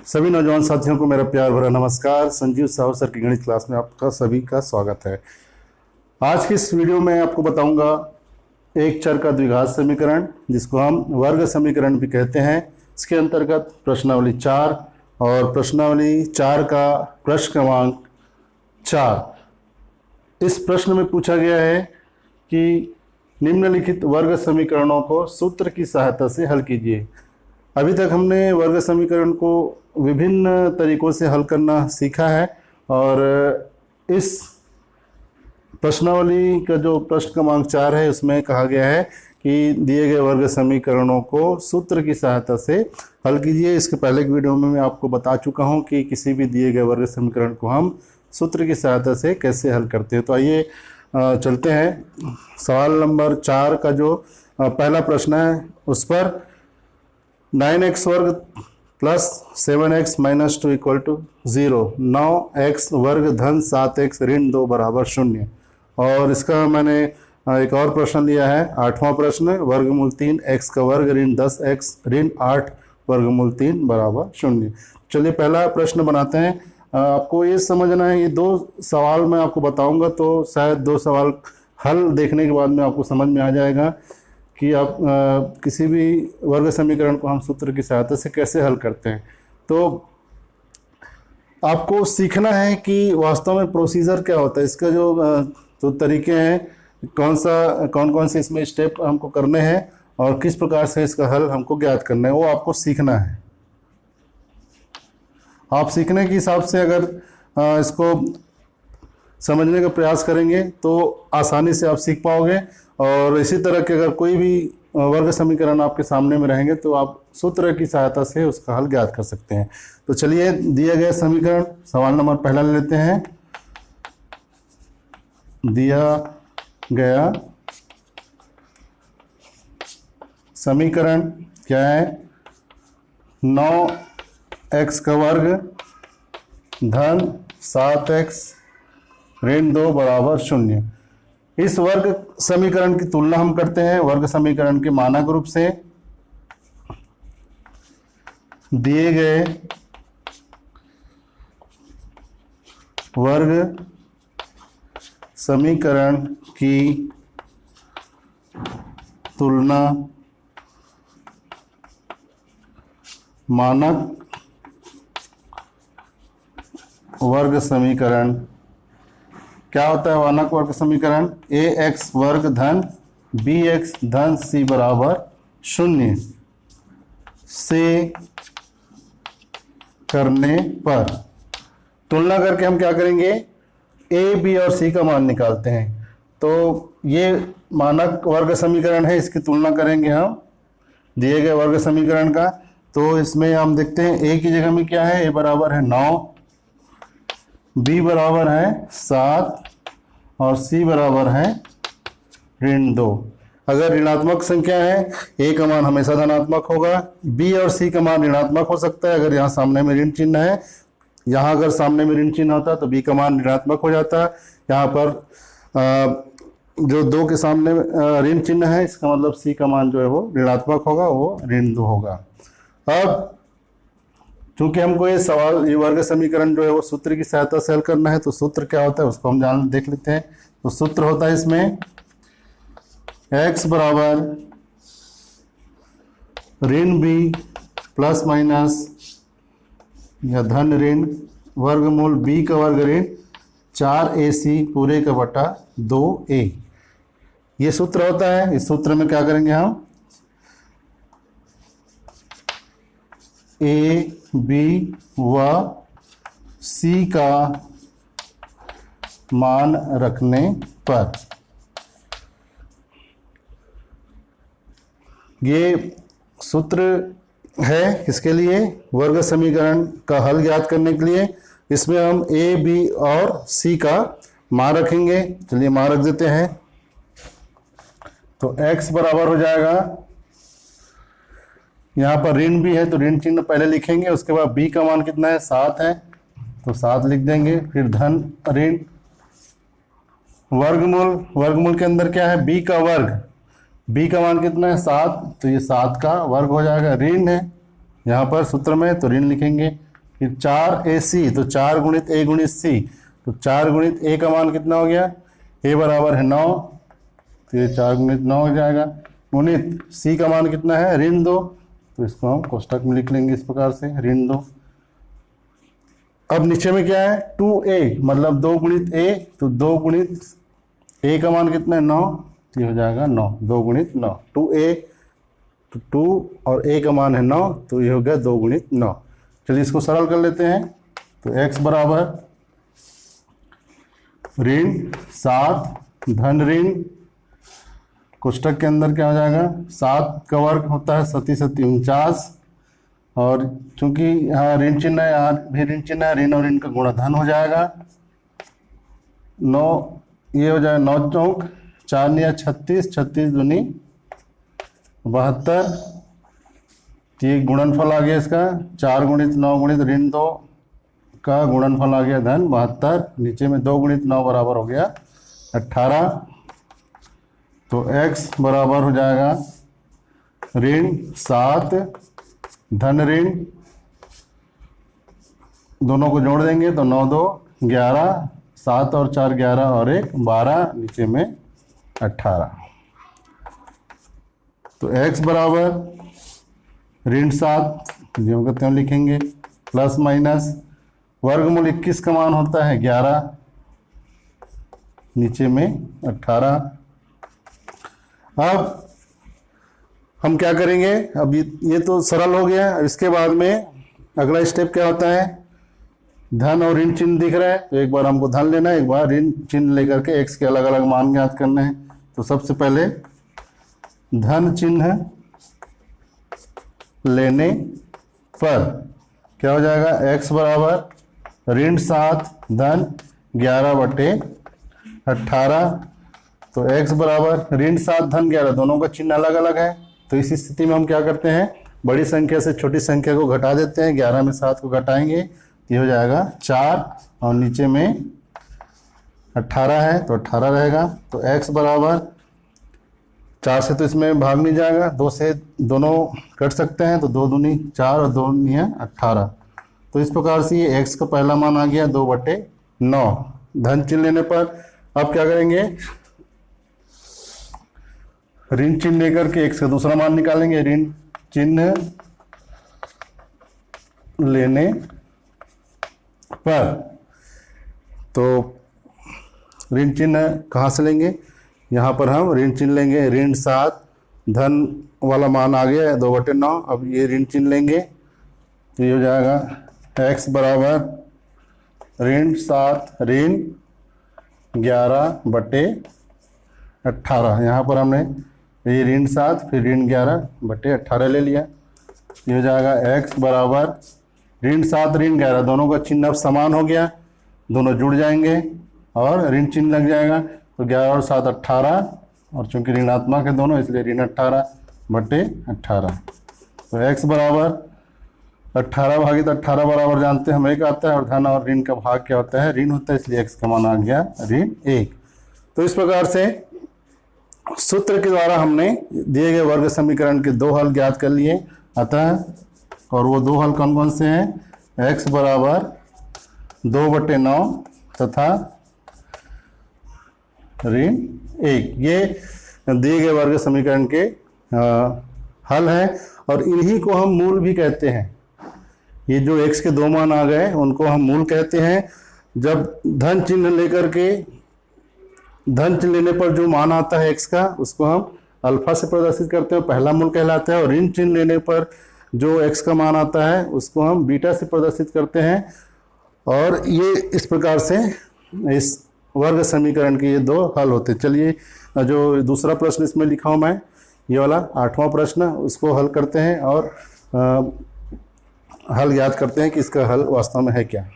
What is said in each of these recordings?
सभी नौजवान साथियों को मेरा प्यार भरा नमस्कार। संजीव साहू सर की गणित क्लास में आपका सभी का स्वागत है। आज की इस वीडियो में आपको बताऊंगा एक चर का द्विघात समीकरण, जिसको हम वर्ग समीकरण भी कहते हैं। इसके अंतर्गत प्रश्नावली 4 और प्रश्नावली 4 का प्रश्न क्रमांक 4। इस प्रश्न में पूछा गया है कि निम्नलिखित वर्ग समीकरणों को सूत्र की सहायता से हल कीजिए। अभी तक हमने वर्ग समीकरण को विभिन्न तरीकों से हल करना सीखा है और इस प्रश्नावली का जो प्रश्न क्रमांक 4 है उसमें कहा गया है कि दिए गए वर्ग समीकरणों को सूत्र की सहायता से हल कीजिए। इसके पहले की वीडियो में मैं आपको बता चुका हूं कि किसी भी दिए गए वर्ग समीकरण को हम सूत्र की सहायता से कैसे हल करते हैं। तो आइए चलते हैं सवाल नंबर 4 का जो पहला प्रश्न है उस पर। 9x वर्ग plus 7x minus 2 equal to 0, 9x वर्ग धन 7x ऋण 2 बराबर 0। और इसका मैंने एक और प्रश्न लिया है, 8वां प्रश्न, वर्गमूल 3 x का वर्ग ऋण 10x ऋण 8 वर्गमूल 3 बराबर 0। चलिए पहला प्रश्न बनाते हैं। आपको ये समझना है, ये दो सवाल मैं आपको बताऊंगा तो शायद दो सवाल हल देखने के बाद में आपको समझ में आ जाएगा कि आप किसी भी वर्ग समीकरण को हम सूत्र की सहायता से कैसे हल करते हैं। तो आपको सीखना है कि वास्तव में प्रोसीजर क्या होता है, इसका जो तरीके हैं, कौन कौन से इसमें स्टेप हमको करने हैं और किस प्रकार से इसका हल हमको ज्ञात करना है, वो आपको सीखना है। आप सीखने के हिसाब से अगर इसको समझने का प्रयास करेंगे तो आसानी से आप सीख पाओगे। और इसी तरह के अगर कोई भी वर्ग समीकरण आपके सामने में रहेंगे तो आप सूत्र की सहायता से उसका हल ज्ञात कर सकते हैं। तो चलिए दिए गए समीकरण सवाल नंबर पहला ले लेते हैं। दिया गया समीकरण क्या है? 9x का वर्ग धन 7x ऋण 2 बराबर 0। इस वर्ग समीकरण की तुलना हम करते हैं वर्ग समीकरण के मानक रूप से। दिए गए वर्ग समीकरण की तुलना मानक वर्ग समीकरण क्या होता है? मानक वर्ग समीकरण ax वर्ग धन bx धन c बराबर 0 से करने पर तुलना करके हम क्या करेंगे? a, b और c का मान निकालते हैं। तो ये मानक वर्ग समीकरण है, इसकी तुलना करेंगे हम दिए गए वर्ग समीकरण का। तो इसमें हम देखते हैं a की जगह में क्या है? a बराबर है 9, b बराबर है 7 और c बराबर है ऋण 2। अगर ऋणात्मक संख्या है a का मान हमेशा धनात्मक होगा, b और c का मान ऋणात्मक हो सकता है अगर यहाँ सामने में ऋण चिन्ह है। यहाँ अगर सामने में ऋण चिन्ह होता तो b का मान ऋणात्मक हो जाता। यहाँ पर जो 2 के सामने ऋण चिन्ह है, इसका मतलब c का मान जो है वो ऋणात्मक होगा, वो ऋण 2 होगा। अब चूंकि हमको ये सवाल, ये वर्ग समीकरण जो है वो सूत्र की सहायता से हल करना है, तो सूत्र क्या होता है उसको हम देख लेते हैं। तो सूत्र होता है इसमें x बराबर ऋण b प्लस माइनस या धन ऋण वर्गमूल b का वर्ग ऋण 4ac पूरे का बटा 2a। ये सूत्र होता है। इस सूत्र में क्या करेंगे हम? a, b व c का मान रखने पर ये सूत्र है किसके लिए? वर्ग समीकरण का हल ज्ञात करने के लिए। इसमें हम a, b और c का मान रखेंगे। चलिए मान रख देते हैं। तो x बराबर हो जाएगा, यहाँ पर ऋण भी है तो ऋण चिन्ह पहले लिखेंगे, उसके बाद b का मान कितना है? 7 है तो 7 लिख देंगे। फिर धन ऋण वर्गमूल के अंदर क्या है? b का वर्ग, b का मान कितना है? 7, तो ये 7 का वर्ग हो जाएगा। ऋण है यहाँ पर सूत्र में तो ऋण लिखेंगे, फिर 4AC, तो 4 गुणित A गुणित C, तो 4 गुणित A का मान कितना हो गया, A बराबर है 9, तो ये 4 गुणित 9 हो जाएगा, गुणित C का मान कितना है ऋण 2, तो इसको हम कोष्टक में लिख लेंगे इस प्रकार से ऋण 2। अब नीचे में क्या है 2A, मतलब 2 गुणित A, तो 2 गुणित A का मान कितना है 9, तो ये हो जाएगा 9, 2 गुणित 9, 2A तो 2 और A का मान है 9, तो ये हो गया 2 गुणित 9। चलिए इसको सरल कर लेते हैं, तो x बराबर ऋण 7 धन ऋण, कोष्टक के अंदर क्या हो जाएगा 7 का वर्ग होता है 7 7 49, और चूंकि यहाँ ऋण चिन्ह है, यहाँ भी ऋण चिन्ह है, ऋण और ऋण का गुणा धन हो जाएगा, 9 ये हो जाएगा 9 चौक 4 9 36, 36 दूनी 72, ये गुणनफल आ गया इसका 4 गुणित 9 गुणित ऋण 2 का गुणनफल आ गया धन 72, नीचे में 2 गुणित 9 बराबर हो गया 18, तो x बराबर हो जाएगा ऋण 7 धन ऋण, दोनों को जोड़ देंगे तो 9 2 11, 7 और 4 11 और 1 12, नीचे में 18, तो x बराबर ऋण 7 जो कहते हैं लिखेंगे प्लस माइनस वर्गमूल 21 का मान होता है 11, नीचे में 18। अब हम क्या करेंगे, अब ये तो सरल हो गया। इसके बाद में अगला स्टेप क्या होता है, धन और ऋण चिन्ह दिख रहा है, तो एक बार हमको धन लेना है, एक बार ऋण चिन्ह लेकर के x के अलग अलग मान ज्ञात करने हैं। तो सबसे पहले धन चिन्ह लेने पर क्या हो जाएगा, x बराबर ऋण 7 धन 11 बटे 18, तो x बराबर ऋण 7 धन 11, दोनों का चिन्ह अलग अलग है। तो इस स्थिति में हम क्या करते हैं, बड़ी संख्या से छोटी संख्या को घटा देते हैं, 11 में 7 को घटाएंगे, ये हो जाएगा 4, और नीचे में 18 है तो 18 रहेगा। तो x बराबर 4 से तो इसमें भाग नहीं जाएगा, 2 से दोनों कट सकते हैं, तो 2 दूनी 4 और 2 दूनी 18। तो इस प्रकार से ये x का पहला मान आ गया 2 बटे 9 धन चिन्ह लेने पर। अब क्या करेंगे, ऋण चिन्ह लेकर के x का दूसरा मान निकालेंगे, ऋण चिन्ह लेने पर। तो ऋण चिन्ह कहाँ से लेंगे, यहाँ पर हम ऋण चिन्ह लेंगे, ऋण 7 धन वाला मान आ गया 2 बटे 9। अब ये ऋण चिन्ह लेंगे तो ये हो जाएगा x बराबर ऋण 7 ऋण 11 बटे 18। यहाँ पर हमने ये ऋण 7 फिर ऋण 11 बटे 18 ले लिया, ये हो जाएगा x बराबर ऋण 7 ऋण 11, दोनों का चिन्ह अब समान हो गया, दोनों जुड़ जाएंगे और ऋण चिन्ह लग जाएगा। तो 11 और 7 18, और चूंकि ऋणात्मक है दोनों इसलिए ऋण 18 बटे 18। तो x बराबर 18 भागित 18 बराबर जानते हैं हम 1 आता है, और धन और ऋण का भाग क्या होता है, ऋण होता है, इसलिए x का मान आ गया ऋण 1। तो इस प्रकार से सूत्र के द्वारा हमने दिए गए वर्ग समीकरण के 2 हल ज्ञात कर लिए। अतः और वो 2 हल कौन कौन से हैं, x बराबर 2 बटे 9 तथा ऋण 1, ये दिए गए वर्ग समीकरण के हल है, और इन्हीं को हम मूल भी कहते हैं। ये जो x के 2 मान आ गए उनको हम मूल कहते हैं। जब धन चिन्ह लेकर के, धन चिन्ह लेने पर जो मान आता है x का, उसको हम अल्फा से प्रदर्शित करते हैं, पहला मूल कहलाता है। और ऋण चिन्ह लेने पर जो x का मान आता है उसको हम बीटा से प्रदर्शित करते हैं। और ये इस प्रकार से इस वर्ग समीकरण के ये 2 हल होते हैं। चलिए जो दूसरा प्रश्न इसमें लिखा हूँ मैं, ये वाला 8वां प्रश्न, उसको हल करते हैं और हल याद करते हैं कि इसका हल वास्तव में है क्या।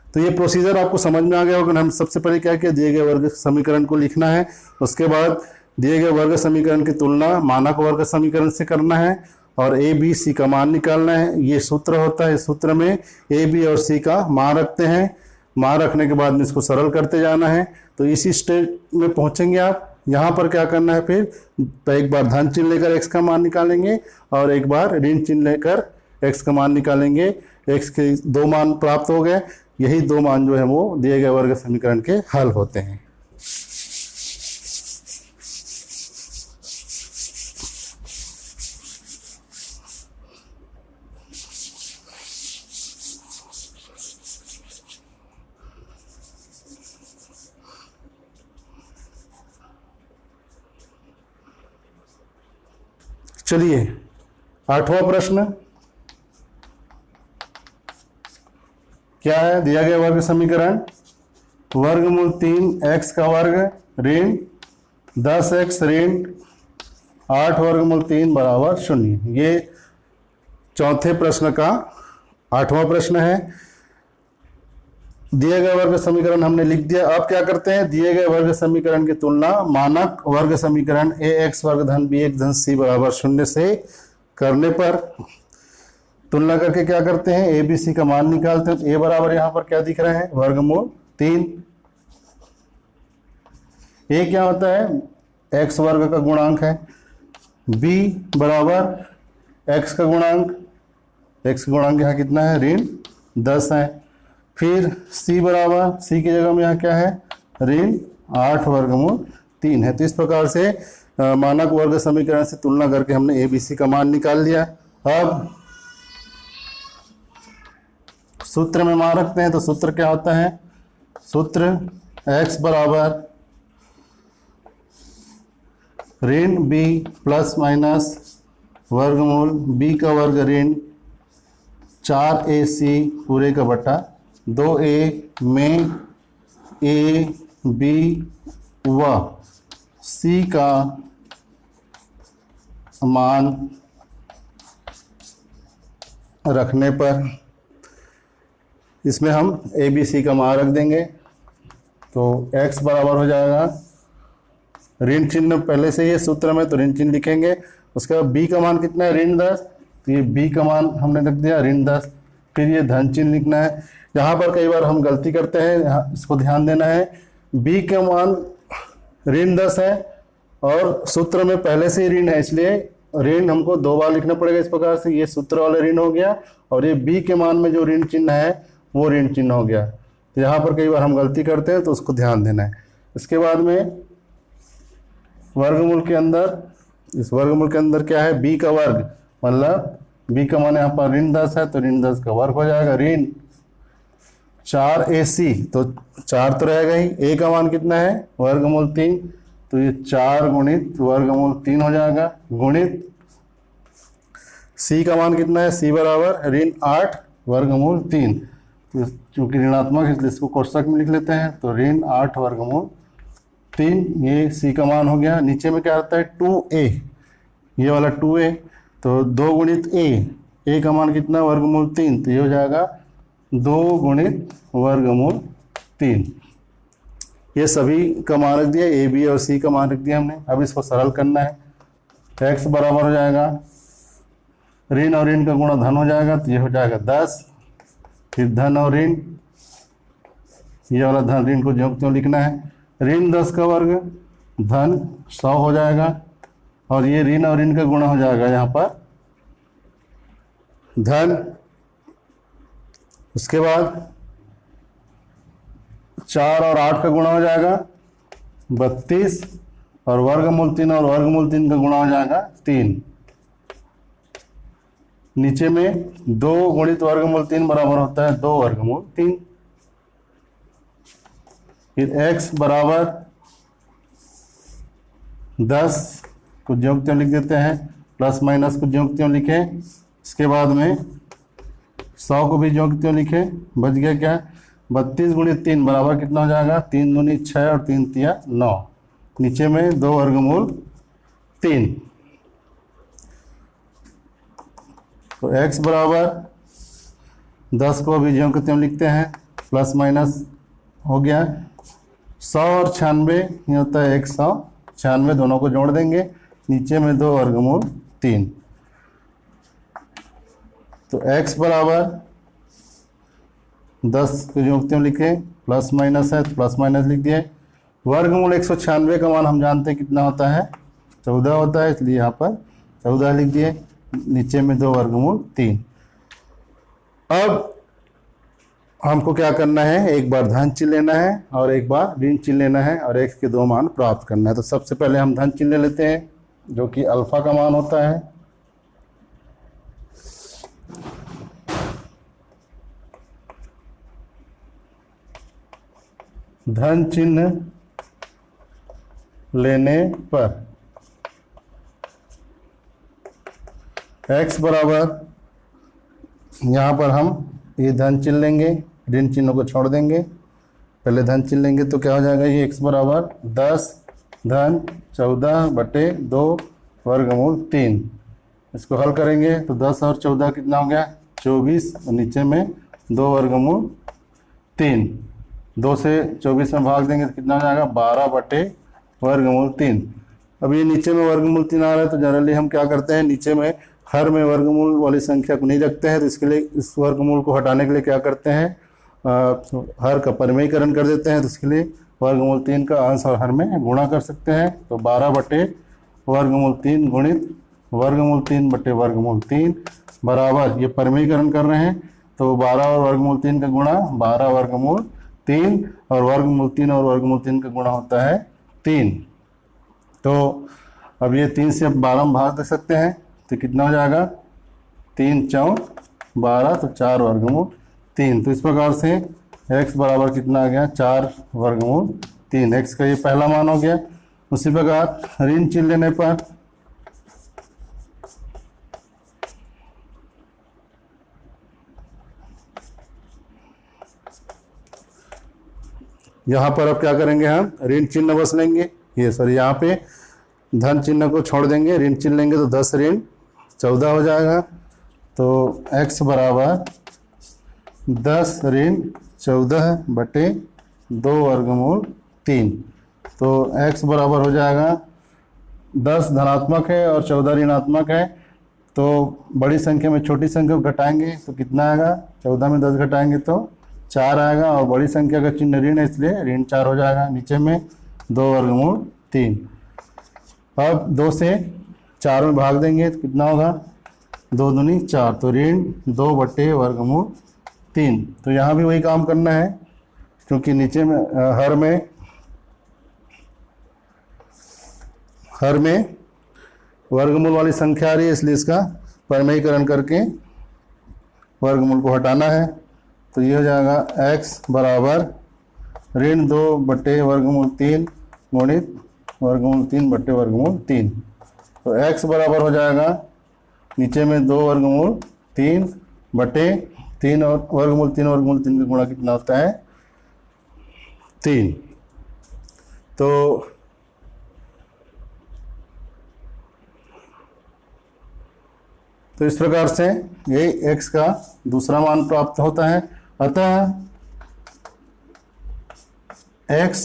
तो ये प्रोसीजर आपको समझ में आ गया होगा। हम सबसे पहले क्या किया, दिए गए वर्ग समीकरण को लिखना है, उसके बाद दिए गए वर्ग समीकरण की तुलना मानक वर्ग समीकरण से करना है, और a b c का मान निकालना है। ये सूत्र होता है, इस सूत्र में a b और c का मान रखते हैं, मान रखने के बाद में इसको सरल करते जाना है। तो इसी स्टेज में पहुंचेंगे आप। यहाँ पर क्या करना है, फिर तो एक बार धन चिन्ह लेकर x का मान निकालेंगे और एक बार ऋण चिन्ह लेकर x का मान निकालेंगे। x के 2 मान प्राप्त हो गए। यही 2 मान जो है वो दिए गए वर्ग समीकरण के हल होते हैं। चलिए 8वां प्रश्न क्या है? दिया गया वर्ग समीकरण वर्गमूल 3x का वर्ग ऋण 10x ऋण 8 वर्गमूल 3 बराबर 0। ये चौथे प्रश्न का 8वां प्रश्न है। दिए गए वर्ग समीकरण हमने लिख दिया। अब क्या करते हैं? दिए गए वर्ग समीकरण की तुलना मानक वर्ग समीकरण ax वर्ग धन bx धन c बराबर 0 से करने पर तुलना करके क्या करते हैं? a b c का मान निकालते हैं। तो a बराबर यहाँ पर क्या दिख रहा है? वर्गमूल 3। a क्या होता है? x वर्ग का गुणांक है। b बराबर x का गुणांक, x गुणांक यहाँ कितना है? ऋण 10 है। फिर c बराबर, c की जगह में यहाँ क्या है? ऋण 8 वर्गमूल 3 है। तो इस प्रकार से मानक वर्ग समीकरण से तुलना करके हमने a b c का मान निकाल लिया। अब सूत्र में मान रखते हैं। तो सूत्र क्या होता है? सूत्र x बराबर ऋण b प्लस माइनस वर्गमूल b का वर्ग ऋण 4ac पूरे का बटा 2a में a b व c का मान रखने पर इसमें हम a b c का मान रख देंगे। तो x बराबर हो जाएगा ऋण चिन्ह पहले से ही सूत्र में, तो ऋण चिन्ह लिखेंगे। उसके बाद b का मान कितना है? ऋण 10। तो ये b का मान हमने रख दिया ऋण 10। फिर ये धन चिन्ह लिखना है। यहाँ पर कई बार हम गलती करते हैं, इसको ध्यान देना है। b का मान ऋण 10 है और सूत्र में पहले से ही ऋण है, इसलिए ऋण हमको 2 बार लिखना पड़ेगा। इस प्रकार से ये सूत्र वाला ऋण हो गया और ये b के मान में जो ऋण चिन्ह है वो ऋण चिन्ह हो गया। तो यहाँ पर कई बार हम गलती करते हैं, तो उसको ध्यान देना है। इसके बाद में वर्गमूल के अंदर, इस वर्गमूल के अंदर क्या है? b का वर्ग, मतलब b का मान यहाँ पर ऋण 10 है तो ऋण 10 का वर्ग हो जाएगा। ऋण 4ac, तो 4 तो रहेगा ही। a का मान कितना है? वर्गमूल 3, तो ये 4 गुणित वर्गमूल 3 हो जाएगा। गुणित c का मान कितना है? c बराबर ऋण 8 वर्गमूल 3। तो चूंकि ऋणात्मक इसलिए इसको कोष्ठक में लिख लेते हैं। तो ऋण 8 वर्गमूल 3, ये c का मान हो गया। नीचे में क्या आता है? 2a, ये वाला 2a, तो 2 गुणित a का मान कितना? वर्गमूल 3, तो ये हो जाएगा 2 गुणित वर्गमूल 3। ये सभी का मान रख दिया, a b और c का मान रख दिया हमने। अब इसको सरल करना है। x बराबर हो जाएगा ऋण और ऋण का गुणा धन हो जाएगा, तो ये हो जाएगा 10। फिर धन और ऋण, ये वाला धन ऋण को ज्यों त्यों लिखना है। ऋण 10 का वर्ग धन 100 हो जाएगा और ये ऋण और ऋण का गुणा हो जाएगा यहाँ पर धन। उसके बाद 4 और 8 का गुणा हो जाएगा 32 और वर्गमूल 3 और वर्गमूल 3 का गुणा हो जाएगा 3। नीचे में 2 गुणित वर्गमूल 3 बराबर होता है 2 वर्गमूल 3। फिर x बराबर 10 को ज्यों त्यों लिख देते हैं, प्लस माइनस को ज्यों त्यों लिखें। इसके बाद में 100 को भी ज्यों त्यों लिखें। बच गया क्या? 32 गुणित 3 बराबर कितना हो जाएगा? 3 दूनी 6 और 3 तिया 9। नीचे में 2 वर्गमूल 3। तो x बराबर 10 को भी ज्यों त्यों लिखते हैं, प्लस माइनस हो गया। 100 और 96 ये होता है 196, दोनों को जोड़ देंगे। नीचे में 2 वर्गमूल 3। तो x बराबर 10 को ज्यों त्यों लिखें, प्लस माइनस है तो प्लस माइनस लिख दिए। वर्गमूल 196 का मान हम जानते हैं कितना होता है? 14 होता है, इसलिए यहाँ पर 14 लिख दिए। नीचे में 2 वर्गमूल 3। अब हमको क्या करना है, एक बार धन चिन्ह लेना है और एक बार ऋण चिन्ह लेना है और x के दो मान प्राप्त करना है। तो सबसे पहले हम धन चिन्ह ले लेते हैं जो कि अल्फा का मान होता है। धन चिन्ह लेने पर x बराबर, यहाँ पर हम ये धन चिन्ह लेंगे, ऋण चिन्हों को छोड़ देंगे, पहले धन चिन्ह लेंगे तो क्या हो जाएगा, ये x बराबर 10 धन 14 बटे 2 वर्गमूल 3। इसको हल करेंगे तो 10 और 14 कितना हो गया 24, और नीचे में 2 वर्गमूल 3। 2 से 24 में भाग देंगे तो कितना हो जाएगा 12 बटे वर्गमूल 3। अब ये नीचे में वर्गमूल 3 आ रहा है तो जनरली हम क्या करते हैं, नीचे में हर में वर्गमूल वाली संख्या को नहीं रखते हैं, तो इसके लिए इस वर्गमूल को हटाने के लिए क्या करते हैं, हर का परिमेयीकरण कर देते हैं। तो इसके लिए वर्गमूल 3 का अंश और हर में गुणा कर सकते हैं। तो 12 बटे वर्गमूल 3 गुणित वर्गमूल 3 बटे वर्गमूल 3 बराबर, ये परिमेयीकरण कर रहे हैं तो 12 और वर्गमूल 3 का गुणा 12 वर्गमूल 3 और वर्गमूल 3 और वर्गमूल 3 का गुणा होता है 3। तो अब ये 3 से अब 12 में भाग दे सकते हैं तो कितना हो जाएगा 3 4 12, तो 4 वर्गमूल 3। तो इस प्रकार से x बराबर कितना आ गया 4 वर्गमूल 3, x का ये पहला मान हो गया। उसी प्रकार ऋण चिन्ह लेने पर यहाँ पर अब क्या करेंगे, हम ऋण चिन्ह बस लेंगे, ये सॉरी यहाँ पे धन चिन्ह को छोड़ देंगे, ऋण चिन्ह लेंगे तो 10 ऋण 14 हो जाएगा। तो x बराबर 10 ऋण 14 बटे 2 वर्गमूल 3। तो x बराबर हो जाएगा 10 धनात्मक है और 14 ऋणात्मक है, तो बड़ी संख्या में छोटी संख्या को घटाएंगे तो कितना आएगा, 14 में 10 घटाएंगे तो 4 आएगा, और बड़ी संख्या का चिन्ह ऋण है इसलिए ऋण 4 हो जाएगा। नीचे में 2 वर्गमूल 3। अब 2 से 4 में भाग देंगे तो कितना होगा 2 दूनी 4, तो ऋण 2 बटे वर्गमूल 3। तो यहाँ भी वही काम करना है क्योंकि नीचे में हर में वर्गमूल वाली संख्या आ रही है, इसलिए इसका परिमेयीकरण करके वर्गमूल को हटाना है। तो ये हो जाएगा x बराबर ऋण 2 बटे वर्गमूल 3 गुणित वर्गमूल 3 बटे वर्गमूल 3। तो x बराबर हो जाएगा नीचे में 2 वर्गमूल 3 बटे 3 और वर्गमूल 3 का गुणा कितना होता है 3। तो इस प्रकार से ये x का दूसरा मान प्राप्त होता है। अतः x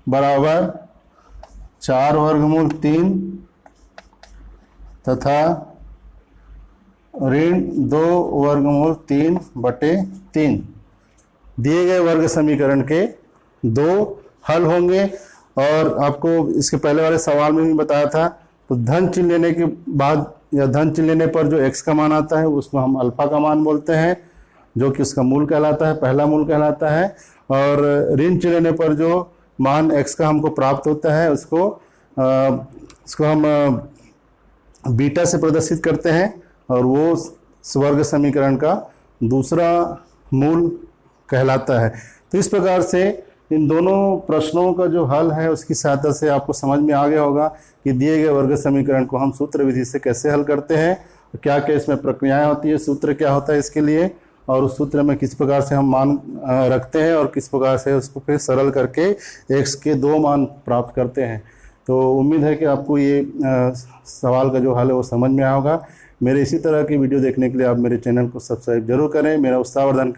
बराबर 4 वर्गमूल 3 तथा ऋण 2 वर्गमूल 3 बटे 3 दिए गए वर्ग समीकरण के 2 हल होंगे। और आपको इसके पहले वाले सवाल में भी बताया था, तो धन चिन्ह लेने के बाद या धन चिन्ह लेने पर जो x का मान आता है उसको हम अल्फा का मान बोलते हैं, जो कि उसका मूल कहलाता है, पहला मूल कहलाता है। और ऋण चिन्ह लेने पर जो मान x का हमको प्राप्त होता है उसको हम बीटा से प्रदर्शित करते हैं, और वो वर्ग समीकरण का दूसरा मूल कहलाता है। तो इस प्रकार से इन दोनों प्रश्नों का जो हल है उसकी सहायता से आपको समझ में आ गया होगा कि दिए गए वर्ग समीकरण को हम सूत्र विधि से कैसे हल करते हैं, क्या क्या इसमें प्रक्रियाएं होती है, सूत्र क्या होता है इसके लिए, और उस सूत्र में किस प्रकार से हम मान रखते हैं और किस प्रकार से उसको फिर सरल करके x के 2 मान प्राप्त करते हैं। तो उम्मीद है कि आपको ये सवाल का जो हल है वो समझ में आया होगा। मेरे इसी तरह की वीडियो देखने के लिए आप मेरे चैनल को सब्सक्राइब जरूर करें, मेरा उत्साहवर्धन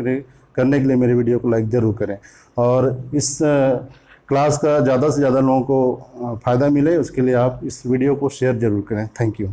करने के लिए मेरे वीडियो को लाइक ज़रूर करें, और इस क्लास का ज़्यादा से ज़्यादा लोगों को फ़ायदा मिले उसके लिए आप इस वीडियो को शेयर ज़रूर करें। Thank you.